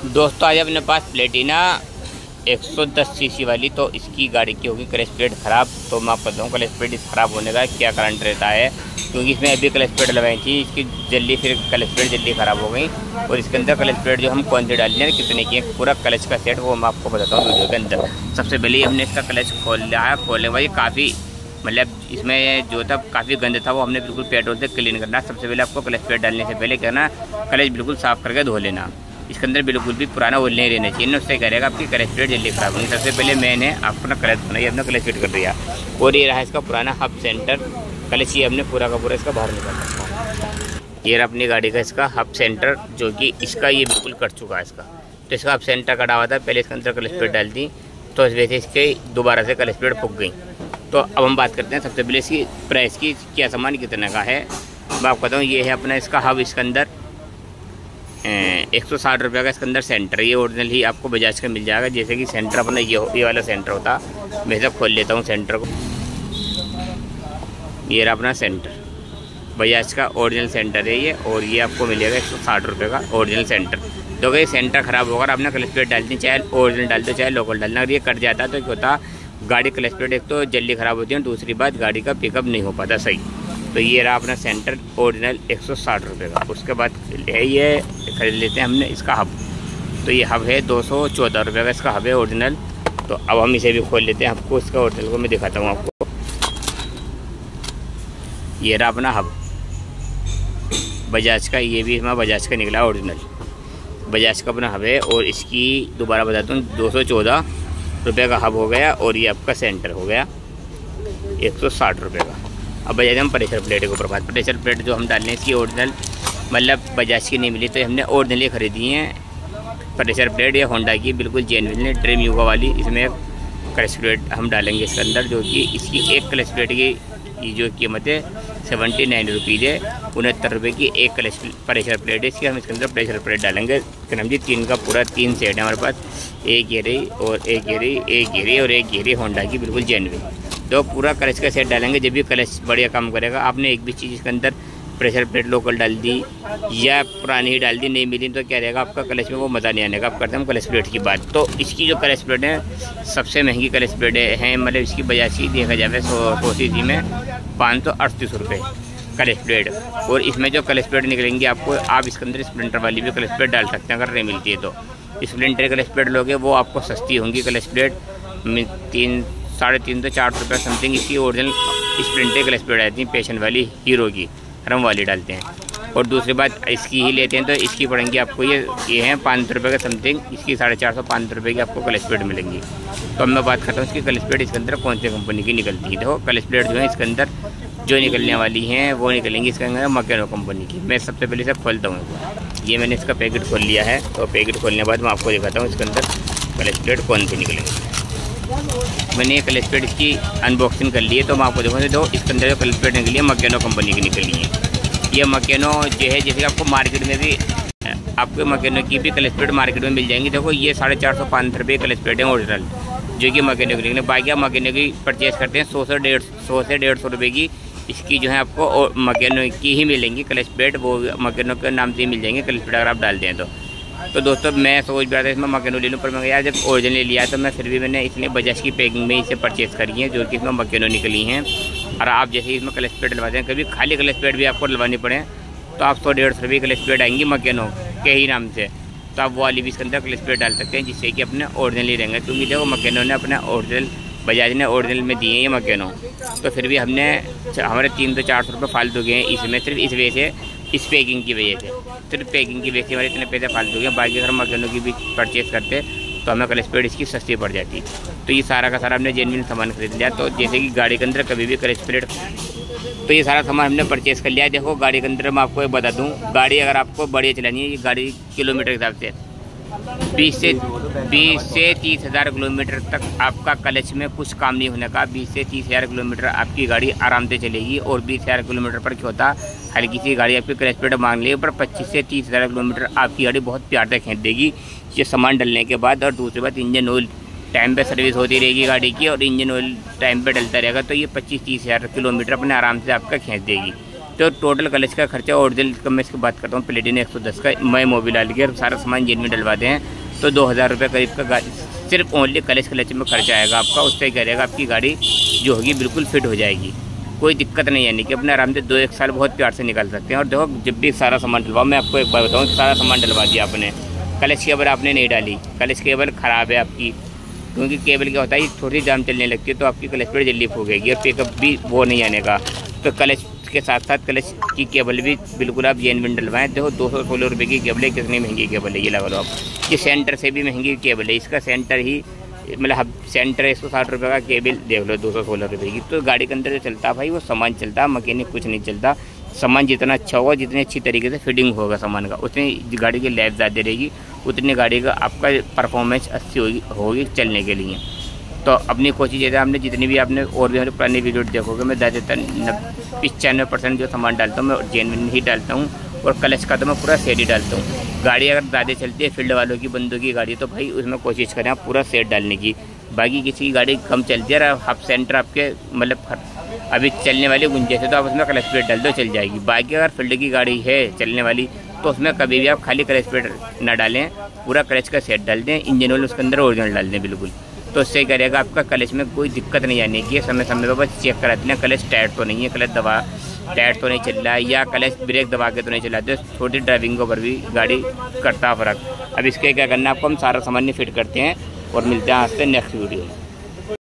दोस्तों आज अपने पास प्लेटिना 110 सीसी वाली, तो इसकी गाड़ी की होगी क्लच प्लेट ख़राब। तो मैं आपको बताऊँ क्लच प्लेट ख़राब होने का क्या कारण रहता है, क्योंकि इसमें अभी क्लच प्लेट लगाई थी, इसकी जल्दी फिर क्लच प्लेट जल्दी ख़राब हो गई। और इसके अंदर क्लच प्लेट जो हम कौन सी डालनी है, कितने की है, पूरा क्लच का सेट वो मैं आपको बताता हूँ वीडियो के अंदर। सबसे पहले हमने इसका क्लच खोल लिया है। खोलने के बाद काफ़ी मतलब इसमें जो था काफ़ी गंद था, वो हमने बिल्कुल पेट्रोल से क्लीन करना। सबसे पहले आपको क्लच प्लेट डालने से पहले करना, क्लच बिल्कुल साफ़ करके धो लेना। इसके अंदर बिल्कुल भी पुराना ऑयल नहीं रहना चाहिए, उससे करेगा आपकी क्लच प्लेट जल्दी खराब होगी। सबसे पहले मैंने अपना क्लच बनाई, अपना क्लच फिट कर दिया। और ये रहा इसका पुराना हब सेंटर क्लच, ये हमने पूरा का पूरा इसका बाहर निकाला। ये रहा अपनी गाड़ी का इसका हब सेंटर, जो कि इसका ये बिल्कुल कट चुका है इसका। तो इसका हब सेंटर कटा हुआ था, पहले इसके अंदर क्लच प्लेट डाल दी, तो इस वजह से इसके दोबारा से क्लच प्लेट फूक गई। तो अब हम बात करते हैं सबसे पहले इसकी प्राइस की, क्या सामान कितने का है। मैं आपको बताऊँ, ये है अपना इसका हब, इसके अंदर 160 रुपये का इसके अंदर सेंटर। ये ओरिजिनल ही आपको बजाज का मिल जाएगा। जैसे कि सेंटर अपना ये वाला सेंटर होता, मैं सब खोल लेता हूँ सेंटर को। ये रहा अपना सेंटर, बजाज का ओरिजिनल सेंटर है ये, और ये आपको मिलेगा 160 रुपये का ओरिजिनल सेंटर। तो अगर ये सेंटर ख़राब होगा, आपने क्लच प्लेट डालनी, चाहे ओरिजिनल डाल दो चाहे लोकल डालना, अगर ये कट जाता तो क्या होता, गाड़ी क्लच प्लेट एक तो जल्दी ख़राब होती है, दूसरी बात गाड़ी का पिकअप नहीं हो पाता सही। तो ये रहा अपना सेंटर ओरिजिनल 160 रुपये का। उसके बाद है ये खरीद लेते हैं हमने इसका हब। तो ये हब है 214 रुपये का इसका हब है ओरिजिनल। तो अब हम इसे भी खोल लेते हैं, आपको इसका ओरिजिनल को मैं दिखाता हूँ आपको। ये रहा अपना हब बजाज का, ये भी हमारा बजाज का निकला ओरिजिनल, बजाज का अपना हब है। और इसकी दोबारा बताता हूँ, 214 रुपये का हब हो गया, और ये आपका सेंटर हो गया 160 रुपये का। अब बजाज हम प्रेशर प्लेट के ऊपर बात, प्रेशर प्लेट जो हम डालने इसकी ओरिजिनल मतलब बजाज की नहीं मिली, तो हमने ओरिजिनली खरीदी हैं प्रेशर प्लेट, या होंडा की बिल्कुल जेन्युइन ड्रीम युगा वाली। इसमें क्लच प्लेट हम डालेंगे इसके अंदर, जो कि इसकी एक क्लच प्लेट की जो कीमत है 79 रुपीज़ है। 69 रुपये की एक क्लच प्रेशर प्लेट है इसकी। हम इसके अंदर प्रेशर प्लेट डालेंगे जी, 3 का पूरा 3 सेट है हमारे पास, एक ये रही और एक ये रही, एक ये रही और एक ये रही होंडा की बिल्कुल जेन्युइन। तो पूरा क्लच का सेट डालेंगे, जब भी क्लच बढ़िया काम करेगा। आपने एक भी चीज़ इसके अंदर प्रेशर प्लेट लोकल डाल दी या पुरानी ही डाल दी, नहीं मिली तो क्या रहेगा, आपका क्लच में वो मज़ा नहीं आने का। आप करते हैं क्लच प्लेट की बात, तो इसकी जो क्लच प्लेट है सबसे महंगी क्लच प्लेट हैं, मतलब इसकी बजाज की देखा जाए 100 सीसी में 538 रुपये क्लच प्लेट। और इसमें जो क्लच प्लेट निकलेंगी आपको, आप इसके अंदर स्प्लेंडर वाली भी क्लच प्लेट डाल सकते हैं अगर नहीं मिलती है तो। स्प्लेंडर क्लच प्लेट लोगे वो आपको सस्ती होंगी क्लच प्लेट, 300 से 400 रुपये समथिंग इसकी ओरिजिनल स्प्लेंडर क्लच प्लेट आती है, पैशन वाली हीरो की रम वाली डालते हैं। और दूसरी बात इसकी ही लेते हैं तो इसकी पड़ेंगी आपको ये हैं 500 रुपये का समथिंग, इसकी 450-500 रुपये की आपको क्लच प्लेट मिलेंगी। तो अब मैं बात करता हूँ इसकी क्लच प्लेट इसके अंदर कौन सी कंपनी की निकलती है। देखो क्लच प्लेट जो है इसके अंदर जो निकलने वाली हैं वो निकलेंगी इसके अंदर मकेनो कंपनी की। मैं सबसे पहले इसे खोलता हूँ, ये मैंने इसका पैकेट खोल लिया है। तो पैकेट खोलने के बाद मैं आपको दिखाता हूँ इसके अंदर क्लच प्लेट कौन सी निकलेंगी। मैंने ये क्लच प्लेट की अनबॉक्सिंग कर ली है, तो मैं आपको देखूँ तो इसके अंदर जो क्लच प्लेट निकली है मकेनो कंपनी की निकली है। ये मकेनो जो है, जैसे आपको मार्केट में भी आपको मकेनो की भी क्लच प्लेट मार्केट में मिल जाएंगी। देखो ये 450-500 रुपये क्लच प्लेट है ओरिजिनल, जो कि मकेनो की निकली। बाकी आप मकेनो की परचेज़ करते हैं 100 से 150 रुपये की, इसकी जो है आपको मकेनो की ही मिलेंगी क्लच प्लेट, वो मकेनो के नाम से ही मिल जाएंगे क्लच प्लेट अगर आप डालते हैं तो दोस्तों मैं सोच भी रहा था इसमें मकेनो ले लूँ, पर मैं यार जब ओरिजिनल लिया तो मैं फिर भी मैंने इसलिए बजाज की पैकिंग में इसे परचेज़ करी है, जो कि इसमें मकेनो निकली हैं। और आप जैसे ही इसमें क्लच प्लेट डलवाते हैं, कभी खाली क्लच प्लेट भी आपको डलवानी पड़े तो आप 100-150 रुपये क्लच प्लेट आएंगी मकेनो के ही नाम से, तो आप वो वाली भी इसके अंदर क्लच प्लेट डाल सकते हैं, जिससे कि अपने ओरिजिनल ही रहेंगे। क्योंकि देखो मकेनो ने अपना ओरिजिनल, बजाज ने ओरिजिनल में दिए हैं ये मकेनो, तो फिर भी हमारे 300 से 400 रुपये फालतू गए हैं इसमें, सिर्फ इस वजह से, इस पैकिंग की वजह से, सिर्फ पैकिंग की वजह से हमारे इतने पैसे फालतू गए। बाकी अगर मकेनो की भी परचेज़ करते तो हमें क्लच प्लेट इसकी सस्ती पड़ जाती। तो ये सारा का सारा हमने जेन्युइन सामान खरीद लिया। तो जैसे कि गाड़ी के अंदर कभी भी क्लच प्लेट, तो ये सारा सामान हमने परचेज़ कर लिया। देखो गाड़ी के अंदर मैं आपको बता दूँ, गाड़ी अगर आपको बढ़िया चलानी है, ये गाड़ी किलोमीटर के हिसाब से 20 से 30 हज़ार किलोमीटर तक आपका क्लच में कुछ काम नहीं होने का। 20 से 30 हज़ार किलोमीटर आपकी गाड़ी आराम से चलेगी। और 20 हज़ार किलोमीटर पर क्या होता, हल्की सी गाड़ी आपकी क्लच प्लेट मांग ली, पर 25 से 30 हज़ार किलोमीटर आपकी गाड़ी बहुत प्यार से खींच देगी ये सामान डलने के बाद। और दूसरी बात, इंजन ऑयल टाइम पे सर्विस होती रहेगी गाड़ी की, और इंजन ऑयल टाइम पे डलता रहेगा, तो ये 25-30 हज़ार किलोमीटर अपने आराम से आपका खींच देगी। तो टोटल क्लच का खर्चा ओरिजिनल का मैं इसकी बात करता हूँ प्लेटिना 110 का, मैं मोबिल के सारा सामान जिन में डलवा दें तो 2000 रुपये करीब का गाड़ी सिर्फ ओनली क्लच में खर्चा आएगा आपका। उससे क्या रहेगा, आपकी गाड़ी जो होगी बिल्कुल फिट हो जाएगी, कोई दिक्कत नहीं, यानी कि अपने आराम से 2-1 साल बहुत प्यार से निकाल सकते हैं। और देखो जब भी सारा सामान डलवाओ, मैं आपको एक बार बताऊँ, सारा सामान डलवा दिया आपने, क्लच केबल आपने नहीं डाली, क्लच केबल ख़राब है आपकी, क्योंकि केबल क्या होता है थोड़ी जाम चलने लगती है तो आपकी क्लच प्लेट जल्दी फूकेगी और पिकअप भी वो नहीं आने का। तो क्लच के साथ साथ क्लच की केबल भी बिल्कुल आप जेन्युइन डलवाएं। देखो 216 रुपये की केबल है, कितनी महंगी केबल है ये लगा लो आप। ये सेंटर से भी महंगी केबल है, इसका सेंटर ही मतलब सेंटर है, इसको 60 रुपये का केबल देख लो 216 रुपये की। तो गाड़ी के अंदर जो चलता है भाई वो सामान चलता है, मैकेनिक कुछ नहीं चलता। सामान जितना अच्छा होगा, जितनी अच्छी तरीके से फिटिंग होगा सामान का, उतनी गाड़ी की लाइफ ज़्यादा रहेगी, उतनी गाड़ी का आपका परफॉर्मेंस अच्छी होगी चलने के लिए। तो अपनी कोशिश ये है, आपने जितनी भी आपने और भी हमारे पुरानी वीडियो देखोगे, मैं ज़्यादातर 95% जो सामान डालता हूँ मैं जेन्युइन ही डालता हूँ, और क्लच का तो मैं पूरा सेट ही डालता हूँ। गाड़ी अगर ज़्यादा चलती है फील्ड वालों की, बंदों की गाड़ी, तो भाई उसमें कोशिश करें आप पूरा सेट डालने की। बाकी किसी की गाड़ी कम चलती है, हाफ सेंटर आपके मतलब अभी चलने वाली गुंजाइश है तो आप उसमें क्लच प्लेट डाल दो, चल जाएगी। बाकी अगर फील्ड की गाड़ी है चलने वाली तो उसमें कभी भी आप खाली क्लच प्लेट ना डालें, पूरा क्लच का सेट डाल दें, इंजन ऑयल उसके अंदर ओरिजिनल डाल दें बिल्कुल। तो उससे करेगा आपका क्लच में कोई दिक्कत नहीं आने की। समय समय पर बस चेक कराते हैं क्लच टाइट तो नहीं है, क्लच दबा टाइट तो नहीं चल रहा है, या क्लच ब्रेक दबा के तो नहीं चलाते। छोटी ड्राइविंग के ऊपर भी गाड़ी करता फ़र्क। अब इसके क्या करना है आपको, हम सारा सामान फिट करते हैं और मिलते हैं आज से नेक्स्ट वीडियो में।